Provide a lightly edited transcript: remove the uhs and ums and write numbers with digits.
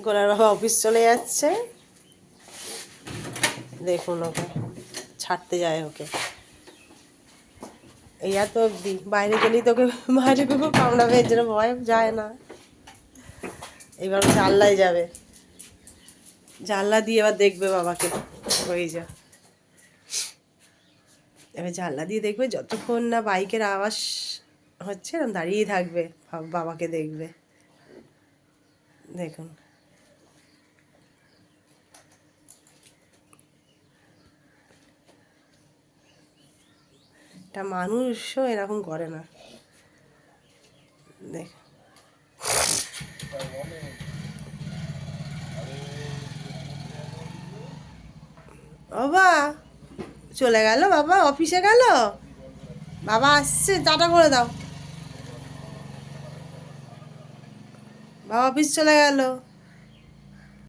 গোলার বাবা অফিস চলে যাচ্ছে, দেখুন ওকে ছাড়তে যায় ওকে, এই এত অবধি, বাইরে গেলেই তোকে বাইরে কুকুর কামড়াবে, এর জন্য ভয় যায় না। এবার জানলায় যাবে, জানলা দিয়ে এবার দেখবে বাবাকে, ওই যা এবার জানলা দিয়ে দেখবে, যতক্ষণ না বাইকের আওয়াজ হচ্ছে এরকম দাঁড়িয়েই থাকবে, বাবাকে দেখবে। দেখুন একটা মানুষও এরকম করে না, দেখ বাবা চলে গেল, বাবা অফিসে গেল, বাবা আসছে, টাটা করে দাও, বাবা অফিস চলে গেল।